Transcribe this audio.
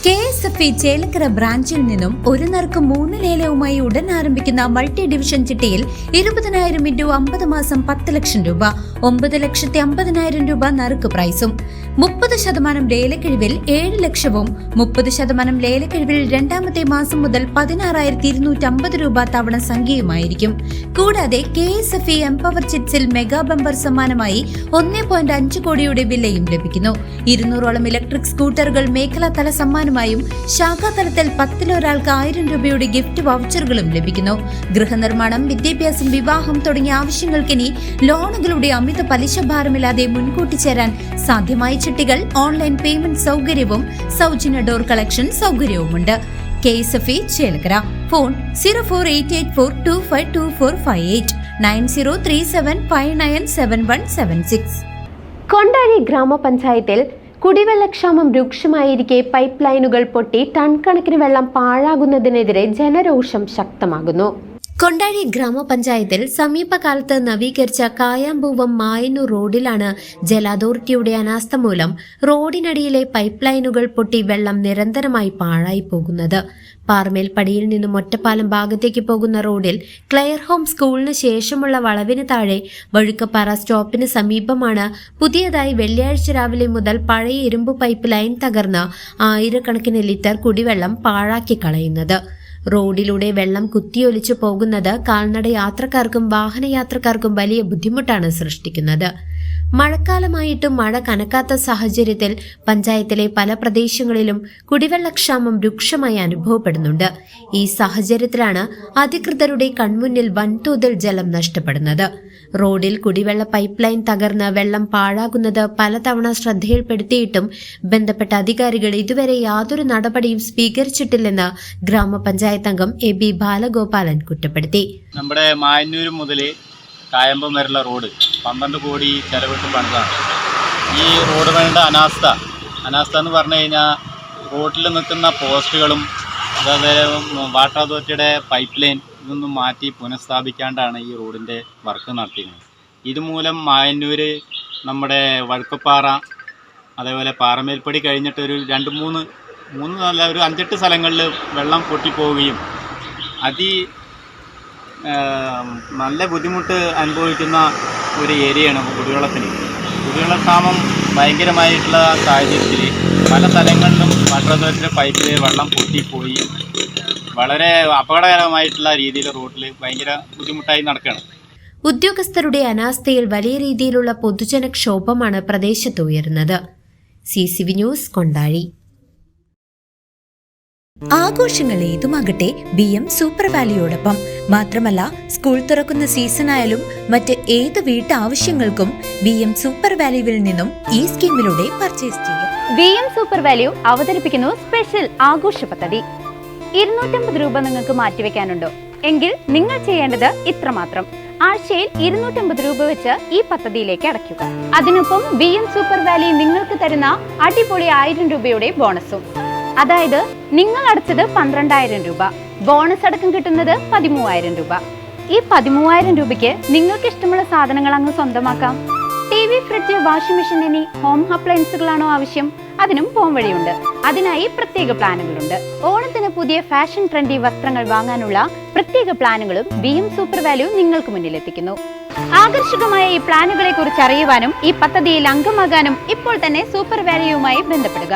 KSFE Chelakkara ബ്രാഞ്ചിൽ നിന്നും ഒരു നറുക്ക് 3 ലേലവുമായി ഉടൻ ആരംഭിക്കുന്ന മൾട്ടി ഡിവിഷൻ ചിട്ടിയിൽ 20,000 ഇൻറ്റു 50 മാസം 10 ലക്ഷം രൂപ, 9,50,000 രൂപ നറുക്ക് പ്രൈസും, 30% ലേലക്കിഴിവിൽ 7 ലക്ഷവും 30% ലേലക്കിഴിവിൽ രണ്ടാമത്തെ മാസം മുതൽ 16,250 രൂപ തവണ സംഖ്യയുമായിരിക്കും. കൂടാതെ KSFE എംപവർ ചിറ്റ്സിൽ മെഗാ ബമ്പർ സമ്മാനമായി 1.5 കോടിയുടെ വിലയും ലഭിക്കുന്നു. 200ഓളം ഇലക്ട്രിക് സ്കൂട്ടറുകൾ മേഖലാതല സമ്മാനമായും ശാഖാതലത്തിൽ 10-ഒരാൾക്ക് 1000 രൂപയുടെ ഗിഫ്റ്റ് വൗച്ചറുകളും ലഭിക്കുന്നു. ഗൃഹനിർമ്മാണം, വിദ്യാഭ്യാസം, വിവാഹം തുടങ്ങിയ ആവശ്യങ്ങൾക്കിനി ലോണുകളുടെ അമിത പലിശ ഭാരമില്ലാതെ മുൻകൂട്ടി ചേരാൻ സാധ്യമായ ചിട്ടികൾ, ഓൺലൈൻ പേയ്മെന്റ് സൗകര്യവും സൗജന്യ ഡോർ കളക്ഷൻ സൗകര്യവുമുണ്ട്. KSFE ചേലക്കര. ഫോൺ 0488425245 9037597176. കൊണ്ടാഴി ഗ്രാമപഞ്ചായത്തിൽ കുടിവെള്ളക്ഷാമം രൂക്ഷമായിരിക്കെ പൈപ്പ് ലൈനുകൾ പൊട്ടി ടൺ കണക്കിന് വെള്ളം പാഴാകുന്നതിനെതിരെ ജനരോഷം ശക്തമാകുന്നു. കൊണ്ടാഴി ഗ്രാമപഞ്ചായത്തിൽ സമീപകാലത്ത് നവീകരിച്ച കായാമ്പൂവം മായന്നൂർ റോഡിലാണ് ജല അതോറിറ്റിയുടെ അനാസ്ഥ മൂലം റോഡിനടിയിലെ പൈപ്പ് ലൈനുകൾ പൊട്ടി വെള്ളം നിരന്തരമായി പാഴായി പോകുന്നത്. പാർമേൽപ്പടിയിൽ നിന്നും ഒറ്റപ്പാലം ഭാഗത്തേക്ക് പോകുന്ന റോഡിൽ ക്ലെയർ ഹോം സ്കൂളിന് ശേഷമുള്ള വളവിന് താഴെ വഴുക്കപ്പാറ സ്റ്റോപ്പിന് സമീപമാണ് പുതിയതായി വെള്ളിയാഴ്ച രാവിലെ മുതൽ പഴയ ഇരുമ്പ് പൈപ്പ് ലൈൻ തകർന്ന് ആയിരക്കണക്കിന് ലിറ്റർ കുടിവെള്ളം പാഴാക്കി കളയുന്നത്. റോഡിലൂടെ വെള്ളം കുത്തിയൊലിച്ചു പോകുന്നത് കാൽനട യാത്രക്കാർക്കും വാഹനയാത്രക്കാർക്കും വലിയ ബുദ്ധിമുട്ടാണ് സൃഷ്ടിക്കുന്നത്. മഴക്കാലമായിട്ടും മഴ കനക്കാത്ത സാഹചര്യത്തിൽ പഞ്ചായത്തിലെ പല പ്രദേശങ്ങളിലും കുടിവെള്ളക്ഷാമം രൂക്ഷമായി അനുഭവപ്പെടുന്നുണ്ട്. ഈ സാഹചര്യത്തിലാണ് അധികൃതരുടെ കൺമുന്നിൽ വൻതോതിൽ ജലം നഷ്ടപ്പെടുന്നത്. റോഡിൽ കുടിവെള്ള പൈപ്പ് ലൈൻ തകർന്ന് വെള്ളം പാഴാകുന്നത് പലതവണ ശ്രദ്ധയിൽപ്പെടുത്തിയിട്ടും ബന്ധപ്പെട്ട അധികാരികൾ ഇതുവരെ യാതൊരു നടപടിയും സ്വീകരിച്ചിട്ടില്ലെന്ന് ഗ്രാമപഞ്ചായത്ത് അംഗം AB ബാലഗോപാലൻ കുറ്റപ്പെടുത്തി. നമ്മുടെ മായന്നൂർ മുതൽ കായമ്പം വരെയുള്ള റോഡ് 12 കോടി ചെലവിട്ട് പണിതാണ്. ഈ റോഡ് വേണ്ട അനാസ്ഥ എന്ന് പറഞ്ഞു കഴിഞ്ഞാൽ റോഡിൽ നിൽക്കുന്ന പോസ്റ്റുകളും അതേപോലെ വാട്ടർ അതോറിറ്റിയുടെ പൈപ്പ് ലൈൻ ഇതൊന്നും മാറ്റി പുനഃസ്ഥാപിക്കാണ്ടാണ് ഈ റോഡിൻ്റെ വർക്ക് നടത്തിയിരുന്നത്. ഇതുമൂലം മായന്നൂർ, നമ്മുടെ വഴുക്കപ്പാറ, അതേപോലെ പാറമേൽപ്പടി കഴിഞ്ഞിട്ട് ഒരു 5-8 സ്ഥലങ്ങളിൽ വെള്ളം പൊട്ടിപ്പോവുകയും നല്ല ബുദ്ധിമുട്ട് അനുഭവിക്കുന്ന ഒരു ഏരിയയാണ് കുടിവെള്ളക്ഷാമം ഭയങ്കരമായിട്ടുള്ള സാഹചര്യത്തിൽ പല സ്ഥലങ്ങളിലും വാട്ടർ അതോറിറ്റിയുടെ പൈപ്പിൽ വെള്ളം പൊട്ടിപ്പോയി വളരെ അപകടകരമായിട്ടുള്ള രീതിയിൽ റോഡിൽ ഭയങ്കര ബുദ്ധിമുട്ടായി നടക്കുകയാണ്. ഉദ്യോഗസ്ഥരുടെ അനാസ്ഥയിൽ വലിയ രീതിയിലുള്ള പൊതുജനക്ഷോഭമാണ് പ്രദേശത്ത് ഉയരുന്നത്. CCV news, Kondazhy. ആഘോഷങ്ങൾ ഏതുമാകട്ടെ BM സൂപ്പർ വാലിയോടൊപ്പം. മാത്രമല്ല, സ്കൂൾ തുറക്കുന്ന സീസണായാലും മറ്റ് ഏത് വീട്ടാവശ്യങ്ങൾക്കും BM സൂപ്പർ വാല്യൂവിൽ നിന്നും ഈ സ്കീമിലൂടെ പർച്ചേസ് ചെയ്യാം. BM സൂപ്പർ വാല്യൂ അവതരിപ്പിക്കുന്നു സ്പെഷ്യൽ ആഘോഷ പദ്ധതി. 250 രൂപ നിങ്ങൾക്ക് മാറ്റിവെക്കാനുണ്ടോ? എങ്കിൽ നിങ്ങൾ ചെയ്യേണ്ടത് ഇത്രമാത്രം: ആഴ്ചയിൽ 250 രൂപ വെച്ച് ഈ പദ്ധതിയിലേക്ക് അടയ്ക്കുക. അതിനൊപ്പം BM സൂപ്പർ വാല്യൂ നിങ്ങൾക്ക് തരുന്ന അടിപൊളി 1000 രൂപയുടെ ബോണസും. അതായത് നിങ്ങൾ അടച്ചത് 12,000 രൂപ, ബോണസ് അടക്കം കിട്ടുന്നത് 13,000 രൂപ. ഈ 13,000 രൂപയ്ക്ക് നിങ്ങൾക്ക് ഇഷ്ടമുള്ള സാധനങ്ങൾ അങ്ങ് സ്വന്തമാക്കാം. TV, ഫ്രിഡ്ജ്, വാഷിംഗ് മെഷീൻ എന്നീ ഹോം അപ്ലയൻസുകളാണോ ആവശ്യം? അതിനും പോം വഴിയുണ്ട്. അതിനായി പ്രത്യേക പ്ലാനുകളുണ്ട്. ഓണത്തിന് പുതിയ ഫാഷൻ ട്രെൻഡി വസ്ത്രങ്ങൾ വാങ്ങാനുള്ള പ്രത്യേക പ്ലാനുകളും BM സൂപ്പർ വാല്യൂ നിങ്ങൾക്ക് മുന്നിലെത്തിക്കുന്നു. ആകർഷകമായ ഈ പ്ലാനുകളെ കുറിച്ച് അറിയുവാനും ഈ പദ്ധതിയിൽ അംഗമാകാനും ഇപ്പോൾ തന്നെ സൂപ്പർ വാല്യൂവുമായി ബന്ധപ്പെടുക.